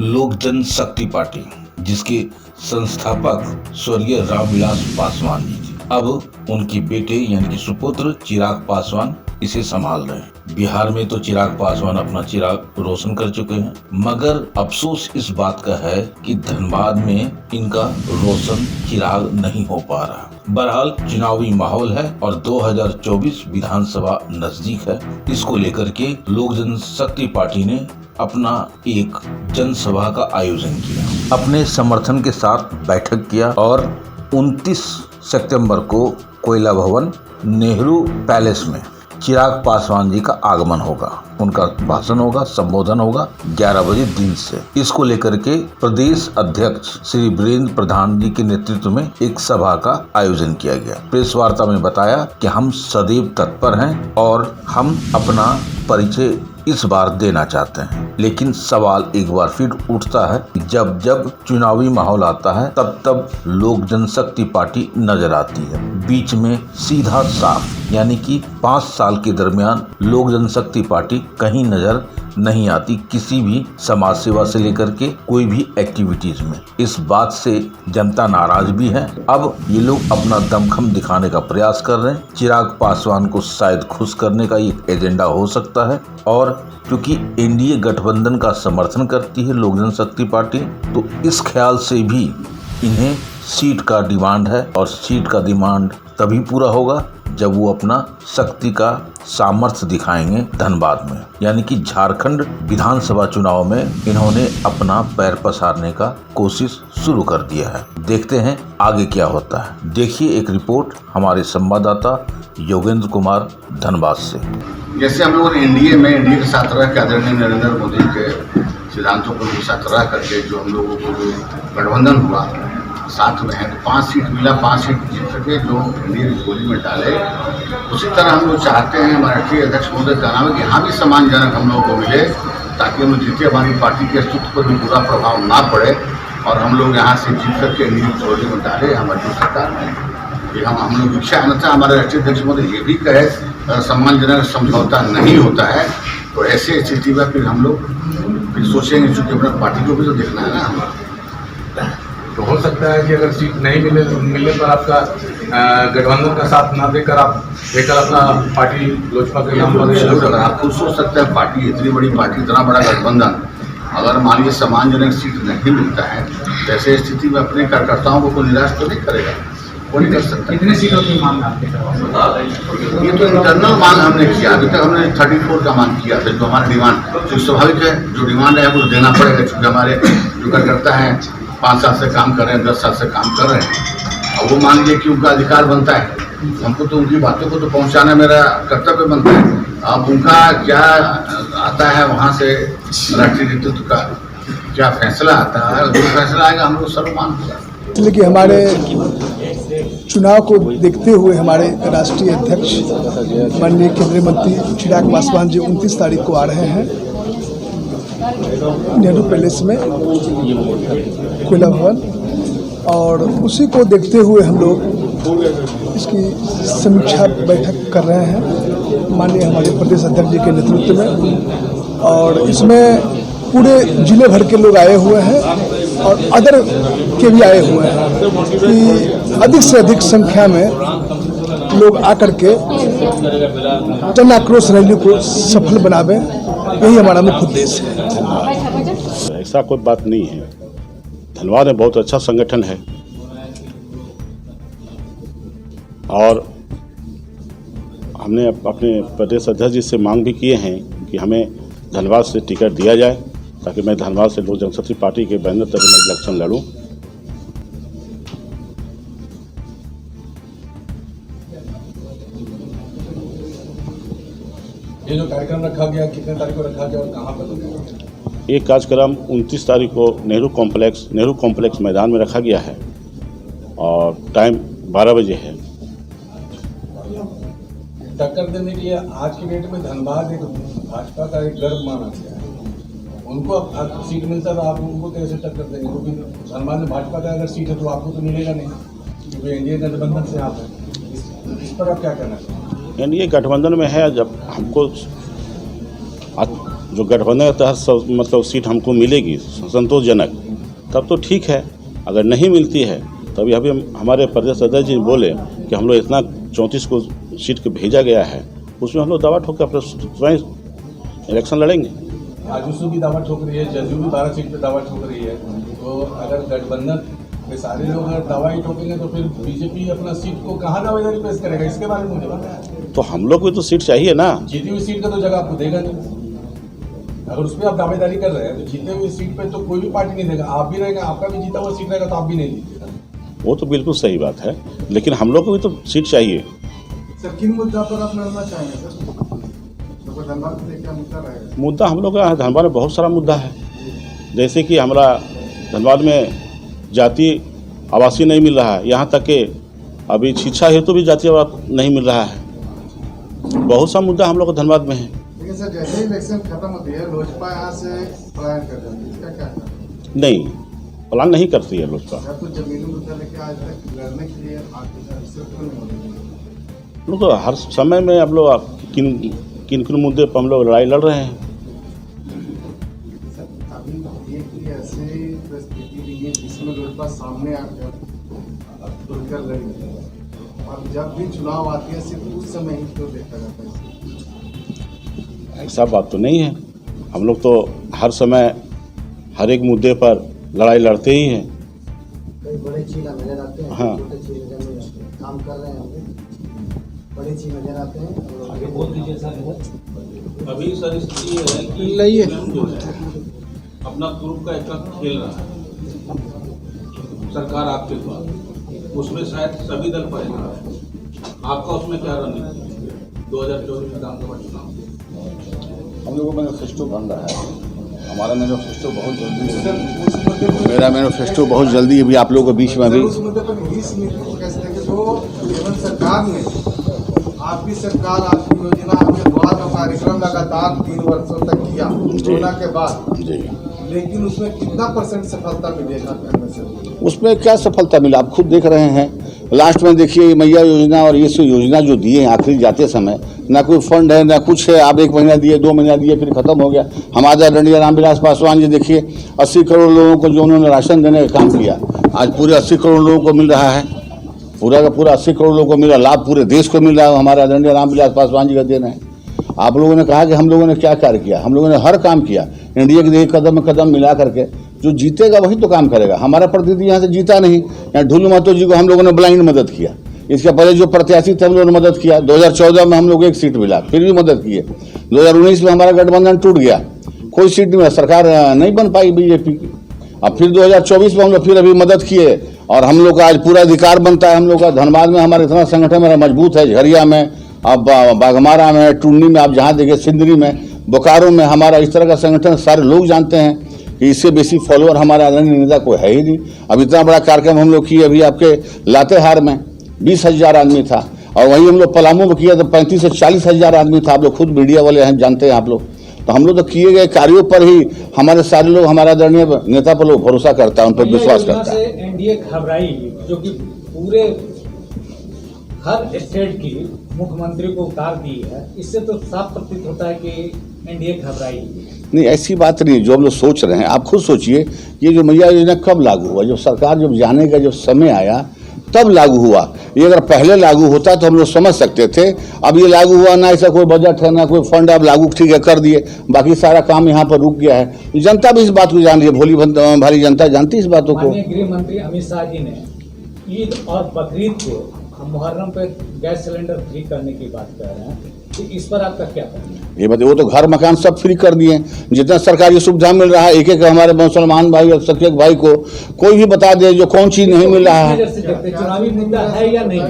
लोक जनशक्ति पार्टी, जिसके संस्थापक स्वर्गीय रामविलास पासवान जी थे, अब उनके बेटे यानी कि सुपुत्र चिराग पासवान इसे संभाल रहे हैं। बिहार में तो चिराग पासवान अपना चिराग रोशन कर चुके हैं, मगर अफसोस इस बात का है कि धनबाद में इनका रोशन चिराग नहीं हो पा रहा। बहरहाल चुनावी माहौल है और 2024 विधानसभा नजदीक है। इसको लेकर के लोक जनशक्ति पार्टी ने अपना एक जनसभा का आयोजन किया, अपने समर्थन के साथ बैठक किया और 29 सितंबर को कोयला भवन नेहरू पैलेस में चिराग पासवान जी का आगमन होगा। उनका भाषण होगा, संबोधन होगा 11 बजे दिन से। इसको लेकर के प्रदेश अध्यक्ष श्री वीरेंद्र प्रधान जी के नेतृत्व में एक सभा का आयोजन किया गया। प्रेस वार्ता में बताया कि हम सदैव तत्पर हैं और हम अपना परिचय इस बार देना चाहते हैं, लेकिन सवाल एक बार फिर उठता है कि जब जब चुनावी माहौल आता है तब तब लोक जनशक्ति पार्टी नजर आती है। बीच में सीधा साफ यानी कि 5 साल के दरमियान लोक जनशक्ति पार्टी कहीं नजर नहीं आती, किसी भी समाज सेवा से लेकर के कोई भी एक्टिविटीज में। इस बात से जनता नाराज भी है। अब ये लोग अपना दमखम दिखाने का प्रयास कर रहे हैं। चिराग पासवान को शायद खुश करने का एक एजेंडा हो सकता है, और क्योंकि एनडीए गठबंधन का समर्थन करती है लोक जनशक्ति पार्टी, तो इस ख्याल से भी इन्हें सीट का डिमांड है, और सीट का डिमांड तभी पूरा होगा जब वो अपना शक्ति का सामर्थ्य दिखाएंगे धनबाद में। यानी कि झारखंड विधानसभा चुनाव में इन्होंने अपना पैर पसारने का कोशिश शुरू कर दिया है। देखते हैं आगे क्या होता है। देखिए एक रिपोर्ट हमारे संवाददाता योगेंद्र कुमार धनबाद से। जैसे हम लोगों ने एनडीए के साथ रह के आदरणीय नरेंद्र मोदी के सिद्धांतों को भी साथ रह करके जो हम लोगों को जो गठबंधन हुआ साथ में है, तो 5 सीट मिला, 5 सीट जीत सके जो एनडीए की गोली में डाले। उसी तरह हम लोग चाहते हैं, हमारे राष्ट्रीय अध्यक्ष महोदय का नाम है कि यहाँ भी सम्मानजनक हम लोगों को मिले, ताकि हम जीते हमारी पार्टी के अस्तित्व पर भी बुरा प्रभाव ना पड़े और हम लोग यहाँ से जीत करके एनडीए की गोली में डाले हमारी सरकार में। कि हम लोग इच्छा अन्यथा हमारे राष्ट्रीय अध्यक्ष महोदय ये भी कहे सम्मानजनक समझौता नहीं होता है, तो ऐसे स्थिति में फिर हम लोग फिर सोचेंगे, चूँकि अपना पार्टी को भी तो देखना है ना। तो हो सकता है कि अगर सीट नहीं मिलने पर आपका गठबंधन का साथ ना देकर आप लेकर अपना पार्टी लोजपा के नाम पर अगर आप खुद सोच सकते हैं, पार्टी इतनी बड़ी पार्टी, इतना बड़ा गठबंधन, अगर मान लीजिए सम्मानजनक सीट नहीं मिलता है, तो ऐसे स्थिति में अपने कार्यकर्ताओं को कोई निराश तो नहीं करेगा, कोई नहीं कर सकता। कितने सीटों की मांग आपके? ये तो इंटरनल मांग हमने किया, अभी तक हमने 34 का मांग किया था। जो हमारा डिमांड जो स्वाभाविक है, जो डिमांड है वो देना पड़ेगा, क्योंकि हमारे जो कार्यकर्ता हैं 5 साल से काम कर रहे हैं, 10 साल से काम कर रहे हैं, और वो मान लीजिए कि उनका अधिकार बनता है, हमको तो उनकी बातों को तो पहुंचाना मेरा कर्तव्य बनता है। अब उनका क्या आता है वहाँ से राष्ट्रीय नेतृत्व का क्या फैसला आता है, जो फैसला आएगा हम लोग सर्वमान होगा। लेकिन हमारे चुनाव को देखते हुए हमारे राष्ट्रीय अध्यक्ष माननीय केंद्रीय मंत्री चिराग पासवान जी 29 तारीख को आ रहे हैं नेहरू पैलेस में कोयला भवन, और उसी को देखते हुए हम लोग इसकी समीक्षा बैठक कर रहे हैं माननीय हमारे प्रदेश अध्यक्ष जी के नेतृत्व में। और इसमें पूरे जिले भर के लोग आए हुए हैं और अदर के भी आए हुए हैं कि अधिक से अधिक संख्या में लोग आकर के जन आक्रोश रैली को सफल बनावे, यही हमारा मुख्य उद्देश्य है। ऐसा कोई बात नहीं है। धनबाद में बहुत अच्छा संगठन है और हमने अपने प्रदेश अध्यक्ष जी से मांग भी किए हैं कि हमें धनबाद से टिकट दिया जाए, ताकि मैं धनबाद से लोक जनशक्ति पार्टी के बैनर तक मैं इलेक्शन लड़ूं। ये जो कार्यक्रम रखा गया कितने तारीख को रखा गया और कहाँ पर होगा? एक कार्यक्रम 29 तारीख को नेहरू कॉम्प्लेक्स मैदान में रखा गया है और टाइम 12 बजे है। टक्कर देने के लिए आज की डेट में धनबाद एक भाजपा का एक गर्व माना गया है, उनको अब सीट मिलता तो आप उनको कैसे टक्कर देंगे? क्योंकि धनबाद में भाजपा का अगर सीट है तो आपको तो मिलेगा नहीं, क्योंकि एनडीए गठबंधन से आप हैं। इस पर आप क्या कहना चाहेंगे? एनडीए गठबंधन में है, जब हमको जो गठबंधन के तहत मतलब सीट हमको मिलेगी संतोषजनक, तब तो ठीक है। अगर नहीं मिलती है तभी अभी हमारे प्रदेश अध्यक्ष जी बोले कि हम लोग इतना 34 को सीट को भेजा गया है, उसमें हम लोग दवा ठोक के अपने स्वयं इलेक्शन लड़ेंगे। आजसू भी दावा ठोक रही है, जदयू भी 12 सीट पे दावा ठोक रही है। तो अगर गठबंधन में सारे लोग अगर दावा ही ठोकेंगे तो फिर बीजेपी अपना सीट को कहाँ दावेदारी पेश करेगा, इसके बारे में मुझे बताया। तो हम लोग को तो सीट चाहिए ना। जीती हुई सीट का तो जगह आपको देगा नहीं। अगर उस पर आप दावेदारी कर रहे हैं तो जीते हुए सीट पे तो कोई भी पार्टी नहीं देगा। आप भी रहेंगे, आपका भी जीता हुआ सीट रहेगा तो आप भी नहीं जीतेगा। वो तो बिल्कुल सही बात है, लेकिन हम लोग को भी तो सीट चाहिए। सर किन मुद्दा पर आप लड़ना चाहेंगे सर? तो धनबाद में क्या मुद्दा रहेगा? मुद्दा हम लोग का धनबाद में बहुत सारा मुद्दा है। जैसे कि हमारा धनबाद में जाति आवासीय नहीं मिल रहा है, यहाँ तक कि अभी शिक्षा हेतु भी जाति आवास नहीं मिल रहा है। बहुत सा मुद्दा हम लोग को धनबाद में है। लेकिन सर जैसे ही इलेक्शन खत्म होती है लोजपा यहाँ से पलायन कर जाती है, इसका क्या कारण? नहीं, प्लान नहीं करती है लोजपा। तो जमीनी मुद्दा लेके आज तक लड़ने के लिए आपके क्यों नहीं हो रही? लोग तो हर समय में हम लोग किन किन मुद्दे पर हम लोग लड़ाई लड़ रहे हैं। अभी एक ऐसी परिस्थिति भी है जिसमें लोजपा सामने आकर खुलकर लड़ी है, और जब भी चुनाव आती है सिर्फ उस समय ही क्यों देखा जाता है? ऐसा बात तो नहीं है, हम लोग तो हर समय हर एक मुद्दे पर लड़ाई लड़ते ही हैं। कई बड़े चीज नजर आते हैं, हाँ। छोटे चीज नजर नहीं आते। काम कर रहे हैं हम, बड़े चीज नजर आते हैं। और आगे बहुत दीजिए सर। अभी सर स्थिति ये है कि लाइए। जो है अपना ग्रुप का एक खेल रहा है सरकार आपके द्वारा, उसमें शायद सभी दल परेशान है। आपका उसमें क्या रणनीति है 2024 विधानसभा चुनाव? हम लोगों का मैनिफेस्टो बन रहा है। हमारा मैनिफेस्टो बहुत जल्दी, मेरा मैनिफेस्टो बहुत जल्दी अभी आप लोगों के बीच में अभी उस मुद्दे पर यही सीमित कैसे कि जो केवल सरकार ने आपकी सरकार आपकी योजना आपके द्वार का कार्यक्रम लगातार 3 वर्षों तक किया कोरोना के बाद, जी, लेकिन उसमें कितना % सफलता मिलेगा करने से? उसमें क्या सफलता मिला आप खुद देख रहे हैं। लास्ट में देखिए मैया योजना और ये सब योजना जो दिए हैं आखिरी जाते समय, ना कोई फंड है ना कुछ है। आप 1 महीना दिए, 2 महीना दिए, फिर खत्म हो गया। हमारे आदरणीय रामविलास पासवान जी देखिए 80 करोड़ लोगों को जो उन्होंने राशन देने का काम किया, आज पूरे 80 करोड़ लोगों को मिल रहा है। पूरा का पूरा 80 करोड़ लोगों को मिल रहा, लाभ पूरे देश को मिल रहा है। हमारे आदरणीय रामविलास पासवान जी का देना है। आप लोगों ने कहा कि हम लोगों ने क्या कार्य किया, हम लोगों ने हर काम किया। इंडिया के देखिए कदम कदम मिला करके जो जीतेगा वही तो काम करेगा। हमारा प्रतिनिधि यहाँ से जीता नहीं, यहाँ ढुल्लू महतो जी को हम लोगों ने ब्लाइंड मदद किया। इसके पहले जो प्रत्याशी थे हम लोगों ने मदद किया। 2014 में हम लोग 1 सीट मिला, फिर भी मदद किए। 2019 में हमारा गठबंधन टूट गया, कोई सीट नहीं मिला, सरकार नहीं बन पाई बीजेपी की। अब फिर 2024 में हम लोग फिर अभी मदद किए और हम लोग का आज पूरा अधिकार बनता है। हम लोग का धनबाद में हमारा इतना संगठन मेरा मजबूत है, झरिया में, अब बाघमारा में, टुन्नी में, आप जहाँ देखे सिंदरी में, बोकारो में, हमारा इस तरह का संगठन सारे लोग जानते हैं कि इससे बेसी फॉलोअर हमारे आदरणीय नेता कोई है ही नहीं। अब इतना बड़ा कार्यक्रम हम लोग किए अभी आपके लातेहार में 20,000 आदमी था, और वहीं हम लोग पलामू में किया तो 35 से 40,000 आदमी था। आप लोग खुद मीडिया वाले हैं, जानते हैं आप लोग। तो हम लोग तो किए गए कार्यों पर ही हमारे सारे लोग, हमारे आदरणीय नेता पर लोग भरोसा करता है, उन पर विश्वास करता है। एनडीए घबराई, जो कि पूरे हर स्टेट की मुख्यमंत्री को उतार दी है, इससे तो साफ प्रतीत होता है कि एनडीए घबराई। नहीं, ऐसी बात नहीं जो हम लोग सोच रहे हैं। आप खुद सोचिए, ये जो मैया योजना कब लागू हुआ? जब सरकार जब जाने का जब समय आया तब लागू हुआ। ये अगर पहले लागू होता तो हम लोग समझ सकते थे। अब ये लागू हुआ ना, ऐसा कोई बजट है ना कोई फंड, अब लागू ठीक है कर दिए, बाकी सारा काम यहाँ पर रुक गया है। जनता भी इस बात को जान रही है, भोली भारी जनता जानती है इस बातों को। माननीय गृह मंत्री अमित शाह जी ने ईद और बकरीद को मुहर्रम पे गैस सिलेंडर फ्री करने की बात कर रहे हैं, तो इस पर आपका क्या कहना है? ये बताइए, वो तो घर मकान सब फ्री कर दिए। जितना सरकारी सुविधा मिल रहा है, एक एक हमारे मुसलमान भाई और सख्त भाई को कोई भी बता दे जो कौन चीज नहीं मिल रहा है। चुनावी मुद्दा है या नहीं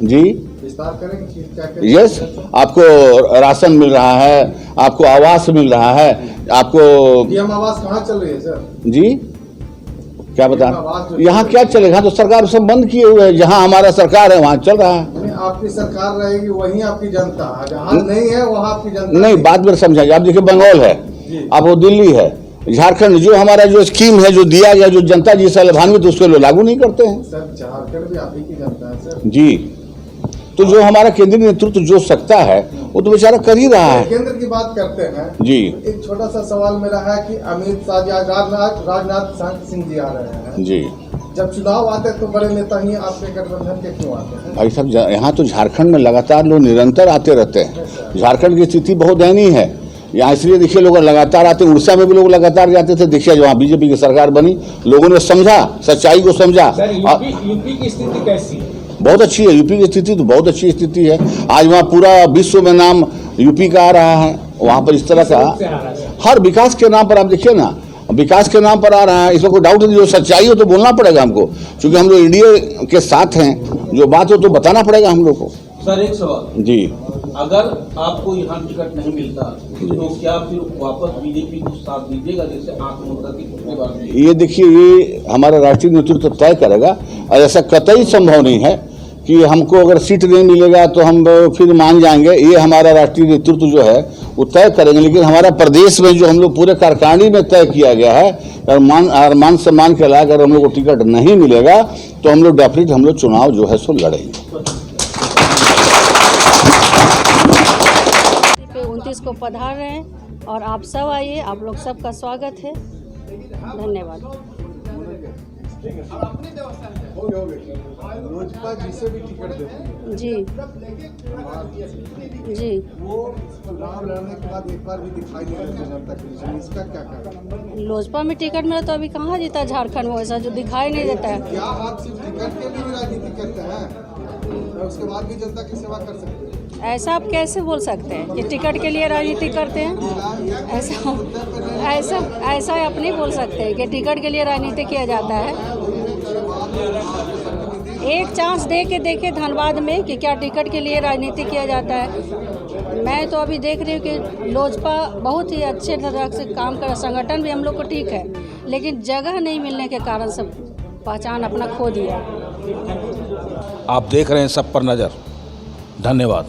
जी, विस्तार करेंगे। यस, आपको राशन मिल रहा है, आपको आवास मिल रहा है, आपको पीएम आवास कहाँ चल रही है सर? जी क्या बता, यहाँ क्या चलेगा? तो सरकार सब बंद किए हुए है। जहाँ हमारा सरकार है वहाँ चल रहा है। आपकी सरकार रहेगी वहीं आपकी जनता, जहाँ नहीं है वहाँ आपकी जनता नहीं, बात मेरे समझाइए। आप देखिए बंगाल है, अब वो दिल्ली है, झारखंड, जो हमारा जो स्कीम है जो दिया गया, जो जनता जिससे लाभान्वित उसको लोग लागू नहीं करते हैं। सर झारखंड भी आप ही की जनता है सर। जी, तो जो हमारा केंद्रीय नेतृत्व जो सकता है वो तो बेचारा कर ही रहा है। केंद्र की बात करते हैं जी, एक छोटा सा सवाल मेरा है कि अमित शाह या राजनाथ सिंह जी आ रहे हैं जी जब चुनाव आते हैं तो बड़े नेता ही आपके गठबंधन के क्यों आते हैं? भाई साहब, यहाँ तो झारखंड में लगातार लोग निरंतर आते रहते हैं। झारखंड की स्थिति बहुत दयनीय है यहाँ, इसलिए देखिए लोग लगातार आते हैं। उड़ीसा में भी लोग लगातार जाते थे। देखिए जहाँ बीजेपी की सरकार बनी, लोगों ने समझा, सच्चाई को समझा। सर, यूपी की स्थिति कैसी है? बहुत अच्छी है यूपी की स्थिति, तो बहुत अच्छी स्थिति है। आज वहाँ पूरा विश्व में नाम यूपी का आ रहा है। वहाँ पर इस तरह का हर विकास के नाम पर आप देखिए ना, विकास के नाम पर आ रहा है, इसमें कोई डाउट नहीं। जो सच्चाई हो तो बोलना पड़ेगा हमको, क्योंकि हम लोग इंडिया के साथ हैं। जो बात हो तो बताना पड़ेगा हम लोग को। सर एक सवाल जी, अगर आपको यहाँ टिकट नहीं मिलता तो क्या फिर वापस बीजेपी को साथ दीजिएगा, जैसे आत्मनिर्भर की पिछली बार में? ये देखिए, ये हमारा राष्ट्रीय नेतृत्व तय करेगा और ऐसा कतई संभव नहीं है कि हमको अगर सीट नहीं मिलेगा तो हम फिर मान जाएंगे। ये हमारा राष्ट्रीय नेतृत्व जो है वो तय करेंगे। लेकिन हमारा प्रदेश में जो हम लोग पूरे कार्यकारिणी में तय किया गया है, और मान सम्मान के लायक अगर हम लोग को टिकट नहीं मिलेगा तो हम लोग डेफिनेट हम लोग चुनाव जो है सो लड़ेंगे। 29 को पधार रहे हैं और आप सब आइए, आप लोग सबका स्वागत है। धन्यवाद। लोजपा जिसे भी टिकट देती है जी जी, वो चुनाव लड़ने के बाद एक बार भी दिखाई नहीं देते जनता के बीच, इसका क्या कारण? लोजपा में टिकट मिला तो अभी कहाँ जीता झारखंड में, वैसा जो दिखाई नहीं देता है। क्या आप सिर्फ टिकट के लिए राजनीति करते हैं और उसके बाद भी जनता की सेवा कर सकते हैं? ऐसा आप कैसे बोल सकते हैं कि टिकट के लिए राजनीति करते हैं? ऐसा आप नहीं बोल सकते हैं कि टिकट के लिए राजनीति किया जाता है। एक चांस दे के देखे धनबाद में कि क्या टिकट के लिए राजनीति किया जाता है। मैं तो अभी देख रही हूँ कि लोजपा बहुत ही अच्छे तरह से काम कर, संगठन भी हम लोग को ठीक है, लेकिन जगह नहीं मिलने के कारण सब पहचान अपना खो दिया। आप देख रहे हैं सब पर नज़र। धन्यवाद।